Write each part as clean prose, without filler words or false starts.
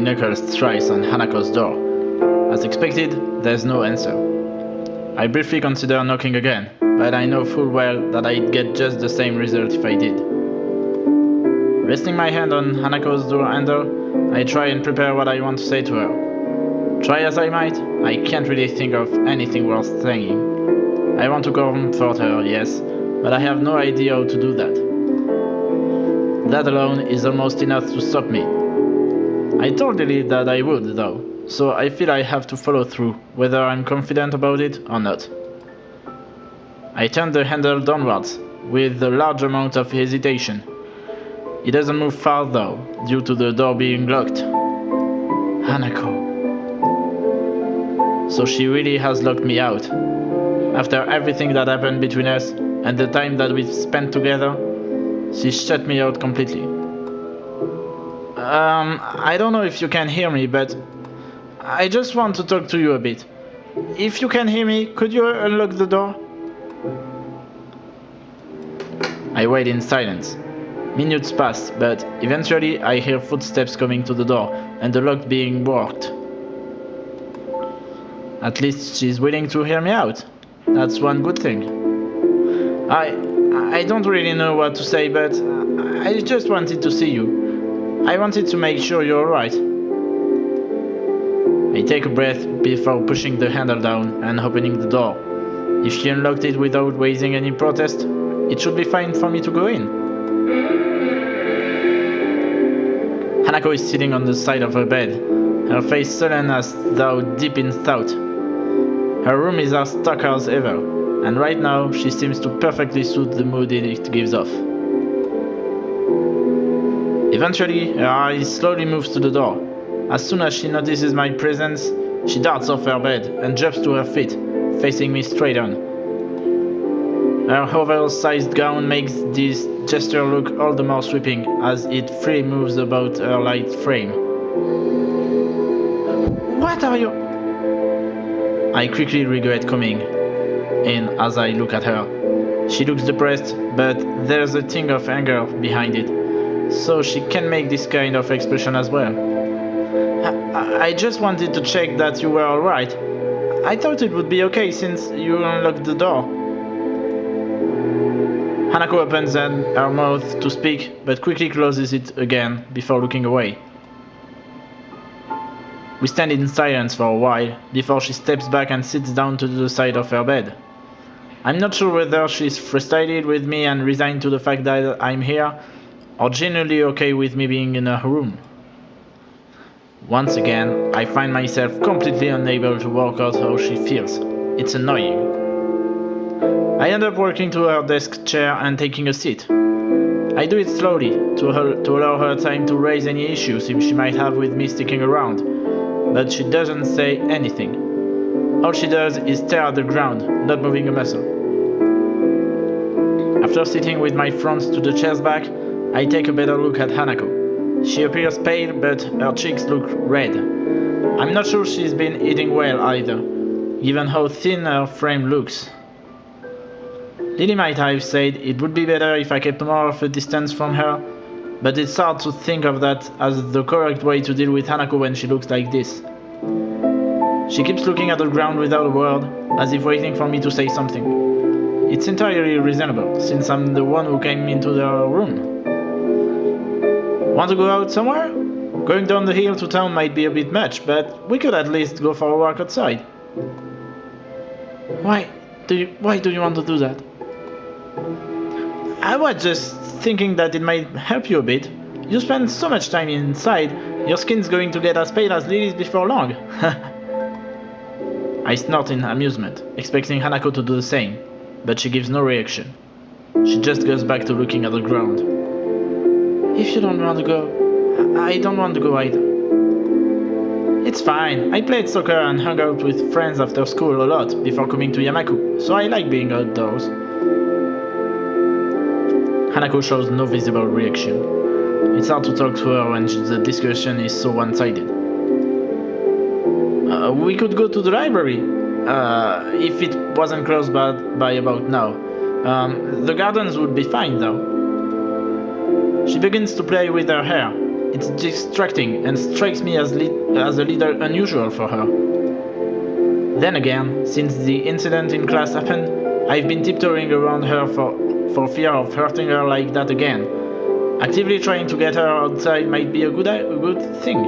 knuckles thrice on Hanako's door. As expected, there's no answer. I briefly consider knocking again, but I know full well that I'd get just the same result if I did. Resting my hand on Hanako's door handle, I try and prepare what I want to say to her. Try as I might, I can't really think of anything worth saying. I want to comfort her, yes, but I have no idea how to do that. That alone is almost enough to stop me. I told Lily that I would, though, so I feel I have to follow through, whether I'm confident about it or not. I turn the handle downwards, with a large amount of hesitation. It doesn't move far though, due to the door being locked. Hanako. So she really has locked me out. After everything that happened between us, and the time that we've spent together, she shut me out completely. I don't know if you can hear me, but I just want to talk to you a bit. If you can hear me, could you unlock the door? I wait in silence. Minutes pass, but eventually I hear footsteps coming to the door and the lock being worked. At least she's willing to hear me out. That's one good thing. I don't really know what to say, but I just wanted to see you. I wanted to make sure you're alright. I take a breath before pushing the handle down and opening the door. If she unlocked it without raising any protest, it should be fine for me to go in. Hanako is sitting on the side of her bed, her face sullen as though deep in thought. Her room is as dark as ever, and right now she seems to perfectly suit the mood it gives off. Eventually, her eye slowly moves to the door. As soon as she notices my presence, she darts off her bed and jumps to her feet, facing me straight on. Her oversized gown makes this gesture look all the more sweeping as it freely moves about her light frame. What are you? I quickly regret coming in as I look at her. She looks depressed, but there's a tinge of anger behind it, so she can make this kind of expression as well. I just wanted to check that you were alright. I thought it would be okay since you unlocked the door. Hanako opens her mouth to speak, but quickly closes it again before looking away. We stand in silence for a while, before she steps back and sits down to the side of her bed. I'm not sure whether she's frustrated with me and resigned to the fact that I'm here, or genuinely okay with me being in her room. Once again, I find myself completely unable to work out how she feels. It's annoying. I end up walking to her desk chair and taking a seat. I do it slowly, to allow her time to raise any issues she might have with me sticking around, but she doesn't say anything. All she does is stare at the ground, not moving a muscle. After sitting with my front to the chair's back, I take a better look at Hanako. She appears pale, but her cheeks look red. I'm not sure she's been eating well either, given how thin her frame looks. Lily might have said it would be better if I kept more of a distance from her, but it's hard to think of that as the correct way to deal with Hanako when she looks like this. She keeps looking at the ground without a word, as if waiting for me to say something. It's entirely reasonable, since I'm the one who came into the room. Want to go out somewhere? Going down the hill to town might be a bit much, but we could at least go for a walk outside. Why do you want to do that? I was just thinking that it might help you a bit. You spend so much time inside, your skin's going to get as pale as Lily's before long. I snort in amusement, expecting Hanako to do the same, but she gives no reaction. She just goes back to looking at the ground. If you don't want to go, I don't want to go either. It's fine. I played soccer and hung out with friends after school a lot before coming to Yamaku, so I like being outdoors. Hanako shows no visible reaction. It's hard to talk to her when the discussion is so one-sided. We could go to the library, if it wasn't closed by about now. The gardens would be fine though. She begins to play with her hair, It's distracting and strikes me as a little unusual for her. Then again, since the incident in class happened, I've been tiptoeing around her for fear of hurting her like that again. Actively trying to get her outside might be a good thing.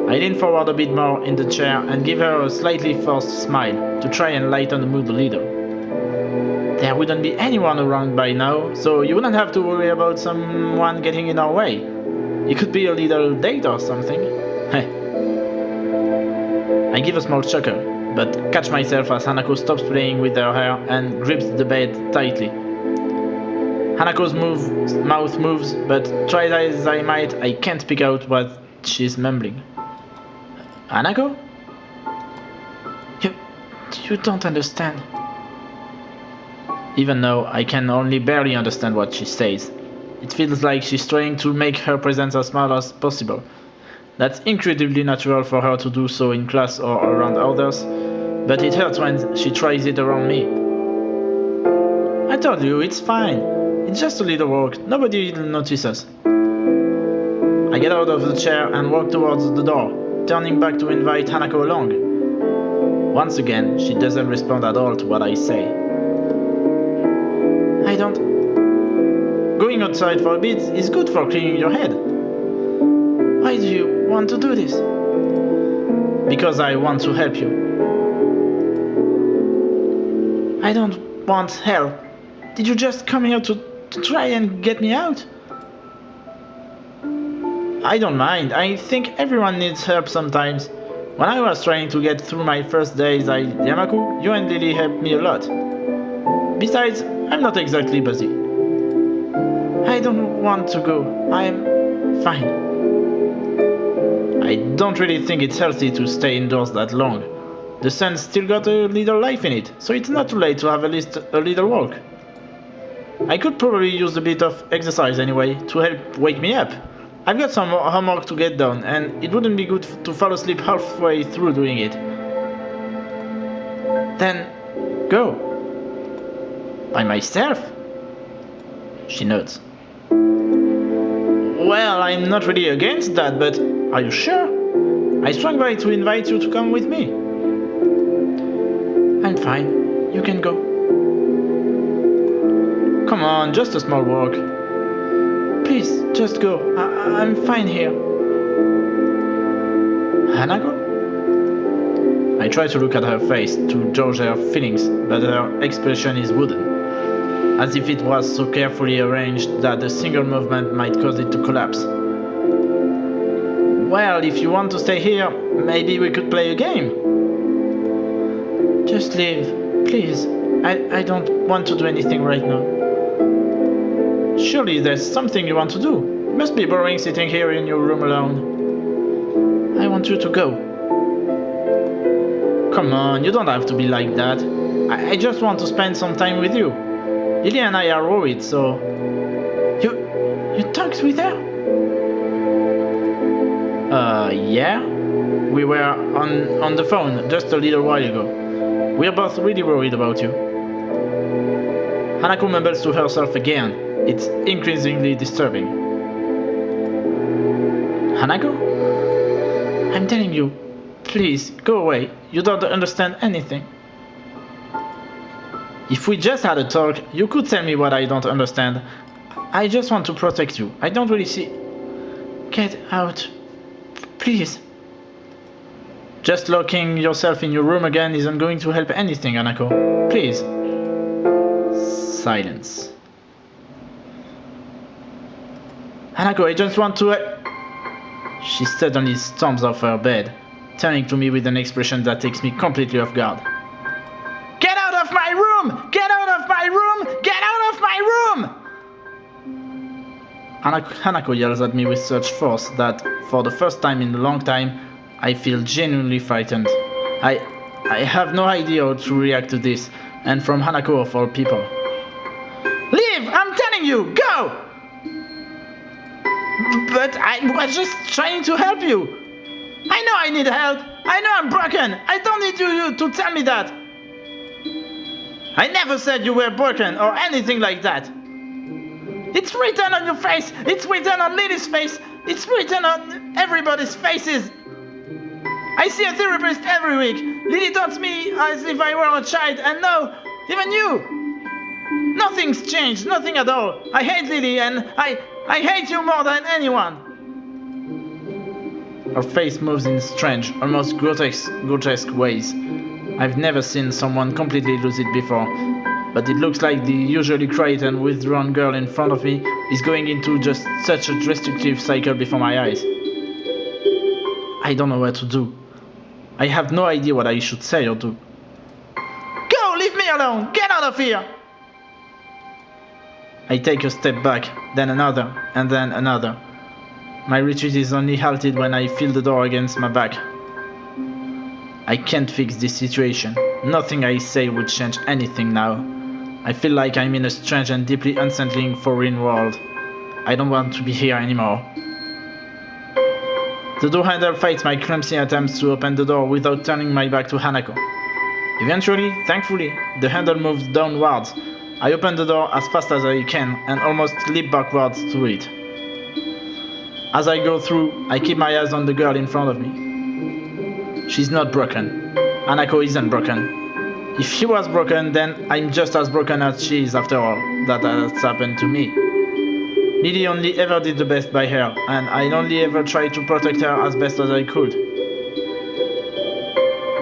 I lean forward a bit more in the chair and give her a slightly forced smile to try and lighten the mood a little. There wouldn't be anyone around by now, so you wouldn't have to worry about someone getting in our way. It could be a little date or something. I give a small chuckle, but catch myself as Hanako stops playing with her hair and grips the bed tightly. Hanako's mouth moves, but try as I might, I can't pick out what she's mumbling. Hanako? You don't understand. Even though I can only barely understand what she says. It feels like she's trying to make her presence as small as possible. That's incredibly natural for her to do so in class or around others, but it hurts when she tries it around me. I told you, it's fine. It's just a little walk, nobody will notice us. I get out of the chair and walk towards the door, turning back to invite Hanako along. Once again, she doesn't respond at all to what I say. I don't... Going outside for a bit is good for clearing your head. Why do you want to do this? Because I want to help you. I don't want help. Did you just come here to try and get me out? I don't mind. I think everyone needs help sometimes. When I was trying to get through my first days at Yamaku, you and Lily helped me a lot. Besides, I'm not exactly busy. I don't want to go. I'm fine. I don't really think it's healthy to stay indoors that long. The sun's still got a little life in it, so it's not too late to have a little walk. I could probably use a bit of exercise anyway, to help wake me up. I've got some homework to get done, and it wouldn't be good to fall asleep halfway through doing it. Then, go. By myself? She nods. Well, I'm not really against that, but are you sure? I swung by to invite you to come with me. I'm fine. You can go. Come on, just a small walk. Please, just go. I'm fine here. Hanako? I try to look at her face to judge her feelings, but her expression is wooden, as if it was so carefully arranged that a single movement might cause it to collapse. Well, if you want to stay here, maybe we could play a game. Just leave, please. I don't want to do anything right now. Surely there's something you want to do. It must be boring sitting here in your room alone. I want you to go. Come on, you don't have to be like that. I just want to spend some time with you. Lily and I are worried, so... You talked with her? Yeah. We were on the phone just a little while ago. We're both really worried about you. Hanako mumbles to herself again. It's increasingly disturbing. Hanako? I'm telling you, please, go away. You don't understand anything. If we just had a talk, you could tell me what I don't understand. I just want to protect you. I don't really see... Get out. Please. Just locking yourself in your room again isn't going to help anything, Hanako. Please. Silence. Hanako, I just want to... She suddenly storms off her bed, turning to me with an expression that takes me completely off guard. Get out of my room! Get out of my room! Get out of my room! Hanako yells at me with such force that, for the first time in a long time, I feel genuinely frightened. I have no idea how to react to this, and from Hanako of all people. Leave! I'm telling you! Go! But I was just trying to help you. I know I need help. I know I'm broken. I don't need you to tell me that. I never said you were broken or anything like that. It's written on your face! It's written on Lily's face! It's written on everybody's faces! I see a therapist every week! Lily taught me as if I were a child, and now, even you! Nothing's changed, nothing at all. I hate Lily, and I hate you more than anyone! Her face moves in strange, almost grotesque ways. I've never seen someone completely lose it before, but it looks like the usually quiet and withdrawn girl in front of me is going into just such a destructive cycle before my eyes. I don't know what to do. I have no idea what I should say or do. Go! Leave me alone! Get out of here! I take a step back, then another, and then another. My retreat is only halted when I feel the door against my back. I can't fix this situation. Nothing I say would change anything now. I feel like I'm in a strange and deeply unsettling foreign world. I don't want to be here anymore. The door handle fights my clumsy attempts to open the door without turning my back to Hanako. Eventually, thankfully, the handle moves downwards. I open the door as fast as I can and almost leap backwards to it. As I go through, I keep my eyes on the girl in front of me. She's not broken. Hanako isn't broken. If she was broken, then I'm just as broken as she is after all. That has happened to me. Lily only ever did the best by her, and I only ever tried to protect her as best as I could.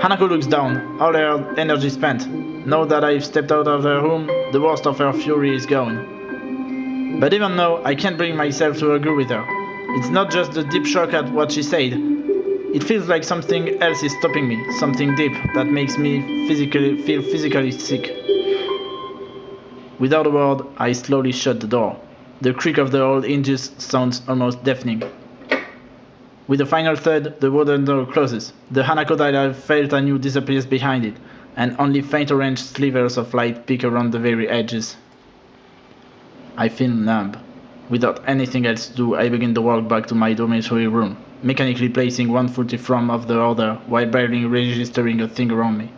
Hanako looks down, all her energy spent. Now that I've stepped out of her room, the worst of her fury is gone. But even now, I can't bring myself to agree with her. It's not just the deep shock at what she said. It feels like something else is stopping me, something deep that makes me feel physically sick. Without a word, I slowly shut the door. The creak of the old hinges sounds almost deafening. With a final thud, the wooden door closes. The Hanako that I felt I knew disappears behind it, and only faint orange slivers of light peek around the very edges. I feel numb. Without anything else to do, I begin to walk back to my dormitory room, mechanically placing one foot in front of the other while barely registering a thing around me.